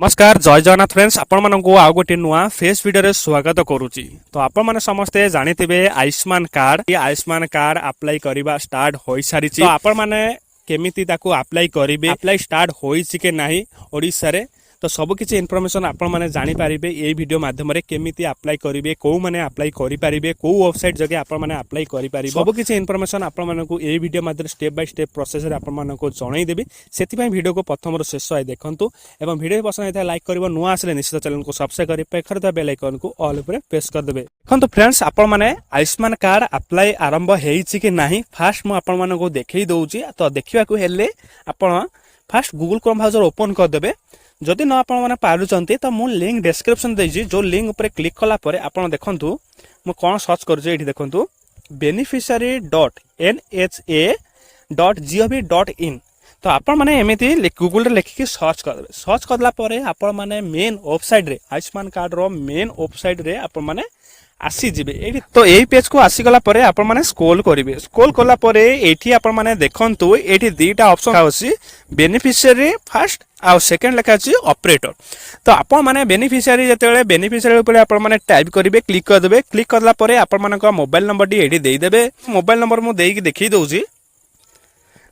नमस्कार जय जगन्नाथ फ्रेंड्स आपण मानक आउ गोटे नुआ फेस वीडियो रे स्वागत करुच्ची। तो आपण माने समस्ते जानिथिबे आयुष्मान कार्ड ये आयुष्मान कार्ड अप्लाई करबा स्टार्ट होई सारी तो आपण माने केमिति ताकू अप्लाई करिवे अप्लाई स्टार्ट होईछि के नाही ओडिसा रे तो सब किछि इन्फॉर्मेशन आपण माने जानि पारिबे ए वीडियो माध्यम रे केमिति अप्लाई करिवे को माने अप्लाई करि पारिबे को वेबसाइट जगे आपण माने अप्लाई करि पारिबे सब किछि इन्फॉर्मेशन आपण मानकू ए वीडियो माध्यम स्टेप बाय स्टेप प्रोसेस रे आपण मानकू जणाई देबी। सेति पय वीडियो को प्रथम रो शेष आइ देखंतु एवं वीडियो पसंद आइता लाइक करबो नुआ आसले निश्चित चैनल को सब्सक्राइब करि पेखर द बेल आइकन को ऑल ऊपर प्रेस कर देबे। देखंतु फ्रेंड्स आपण माने आयुष्मान कार्ड अप्लाई आरंभ हेइछि कि नाही फास्ट मु आपण मानकू देखै दउछि। तो देखिबा को हेले आपण fast Google Chrome browser open कर देबे। जदि न आपण माने पारुचंती तो मु लिंक डिस्क्रिप्शन देछि जो लिंक ऊपर क्लिक कला परे आपण देखंतु मु कोन सर्च करजे एठी देखंतु beneficiary.nha.gov.in। तो आपण माने एमिति गूगल रे लिखि के सर्च कर देबे। सर्च करला परे आपण माने मेन वेबसाइट रे आयुष्मान कार्ड रो मेन वेबसाइट रे आपण माने आसी जिबे एठी। तो एही पेज को आसी गला परे आपण माने स्क्रॉल करिवे। स्क्रॉल करला परे एठी आपण माने देखंतु एठी दुईटा ऑप्शन आउसी बेनिफिशियरी फर्स्ट आ सेकंड लिखा अछि ऑपरेटर। तो आपण माने बेनिफिशियरी जेतेबेले बेनिफिशियरी ऊपर आपण माने टाइप करिवे क्लिक कर देबे। क्लिक करला परे आपण मानक मोबाइल नंबर डी एठी देई देबे। मोबाइल नंबर मु देई कि देखि दउची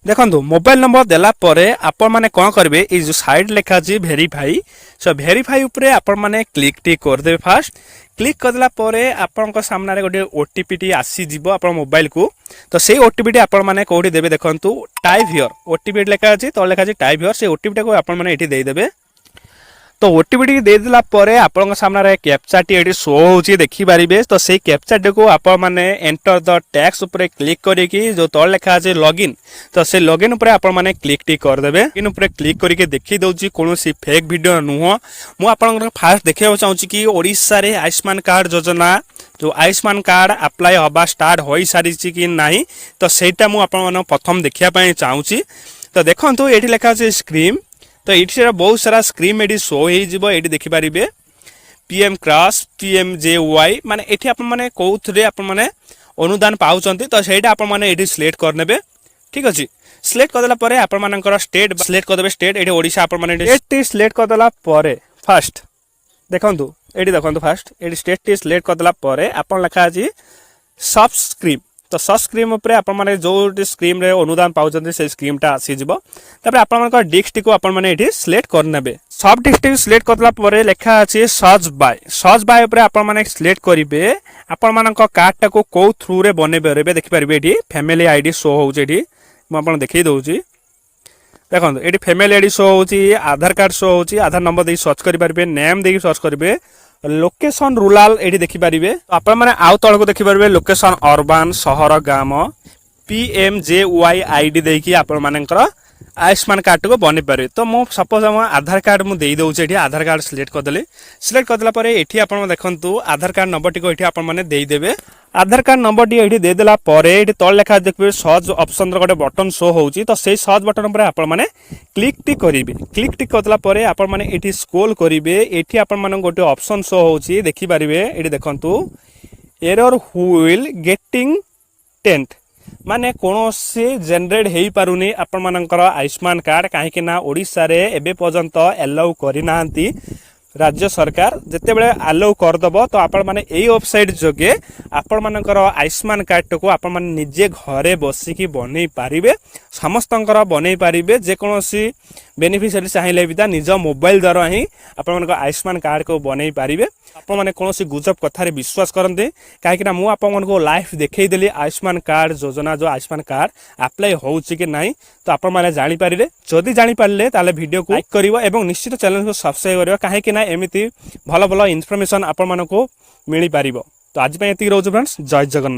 देखंतु मोबाइल नंबर देला परे आपण माने कोन करबे ए जो साइड लिखा अछि वेरीफाई सो वेरीफाई ऊपर आपण माने क्लिक टी कर देबे। फास्ट क्लिक करला परे आपण को सामने रे गोटे ओटीपी टी आसी जिवो आपण मोबाइल को। तो सेही ओटीपी टी आपण माने कोठी देबे देखंतु टाइप हियर ओटीपी लिखा अछि तो लिखा अछि टाइप हियर से ओटीपी को आपण माने एठी देई देबे। तो ओटीपी टी दे दिला परे आपण सामने रे कैप्चा टी एठी शो होची देखि पारिबे। तो सेही कैप्चा टी को आपण माने एंटर द टैक्स ऊपर क्लिक करी कि जो तळ लिखा अछि लॉगिन तो से लॉगिन ऊपर आपण माने क्लिक टी कर देबे। इन ऊपर क्लिक करी के देखि दउची कोनोसी फेक वीडियो नुहो। मु आपण फास्ट देखियो चाहूची कि ओडिसा रे आयुष्मान कार्ड योजना जो आयुष्मान कार्ड अप्लाई हबा स्टार्ट होई सारिछि कि नाही तो सेटा मु आपण माने प्रथम देखिया पय चाहूची। तो देखंतु एठी लिखा अछि स्क्रीन तो ये बहुत सारा स्क्रीन एडी शो हो देखि पारिबे पीएम क्रास पीएमजेवाई माने एठी आपण माने कोथरे आपण माने अनुदान पाउचंती तो सेटा आपण माने एठी सिलेक्ट करनेबे। ठीक अछि सिलेक्ट कर देला परे आपण मानकर स्टेट सिलेक्ट कर देबे। स्टेट एठी ओडिसा आपण माने स्टेट टी सिलेक्ट कर देला परे फर्स्ट देखंतु एठी देखंतु फर्स्ट एठी स्टेट टी सिलेक्ट कर देला परे आपण लिखा अछि सब्सक्राइब तो सब स्क्रीम ऊपर आपण माने जो स्क्रीम रे अनुदान पाउचंती से स्क्रीम टा आसी जिवो। तबे आपण मानकर डिस्ट्रिक्ट को आपण माने एठी सिलेक्ट कर नेबे। सब डिस्ट्रिक्ट सिलेक्ट करला परे लेखा अछि सर्च बाय ऊपर आपण माने सिलेक्ट करिवे। आपण मानकर कार्ड टा को को थ्रू रे बने परबे देखि पारिबे। एठी फैमिली आईडी शो होउची एठी म आपण देखि दउची देखंतु एठी फैमिली आईडी शो होउची आधार कार्ड शो होउची आधार नंबर दे सर्च करि पारिबे नेम दे सर्च करिवे लोकेशन रूरल एठी देखि पारिबे। आपण माने आउ तळ को देखि पारिबे लोकेशन अर्बन शहर गाम पीएमजेवाई आईडी देकी आपण मानकर आयुष्मान कार्ड को बने पारे। तो मो सपोज हम आधार कार्ड मु देई दउचे एठी आधार कार्ड सिलेक्ट कर देले। सिलेक्ट कर देला परे एठी आपण देखंतु आधार कार्ड नंबर टी को एठी आपण माने देई देबे। आधार कार्ड नंबर टी एठी दे देला परे एठी तळ लेखा देखबे सर्च ऑप्शन रो गोटे बटन शो होउची तो सेही सर्च बटन ऊपर आपण माने क्लिक टी करिवे। क्लिक टी करला परे आपण माने एठी स्क्रॉल करिवे। एठी आपण माने गोटे ऑप्शन शो होउची देखि पारिबे। एठी देखंतु एरर व्हिल गेटिंग टेंट माने कोनोसी जनरेट हेई पारुनी आपण मानकर आयुष्मान कार्ड काहे कि ना ओडिसा रे एबे पर्यंत अलाउ करि नांती राज्य सरकार जेते बेले अलाउ कर दबो तो आपण माने एई वेबसाइट जोगे आपण मानकर आयुष्मान कार्ड को आपण माने निजे घरे बसी की बनै पारिबे। समस्तंकर बनै पारिबे जे कोनोसी बेनिफिशियरी चाहिए बिदा निज मोबाइल द्वारा ही आपण मानकर आयुष्मान कार्ड को बनै पारिबे। आपण माने कोनोसी गुजब कथारे विश्वास करंते काहे कि ना मु आपण मानको लाइव देखै देली आयुष्मान कार्ड योजना जो आयुष्मान कार्ड अप्लाई होउची कि नाही तो आपण माने जानि पारिले। जदि जानि पारले ताले वीडियो को लाइक करिवो एवं निश्चित चैनल को सब्सक्राइब करिवो काहे कि ना एमिति भलो भलो इन्फॉर्मेशन आपण मानको मिली पारिबो। तो आज पय एति रहउछ फ्रेंड्स जय जगन्नाथ।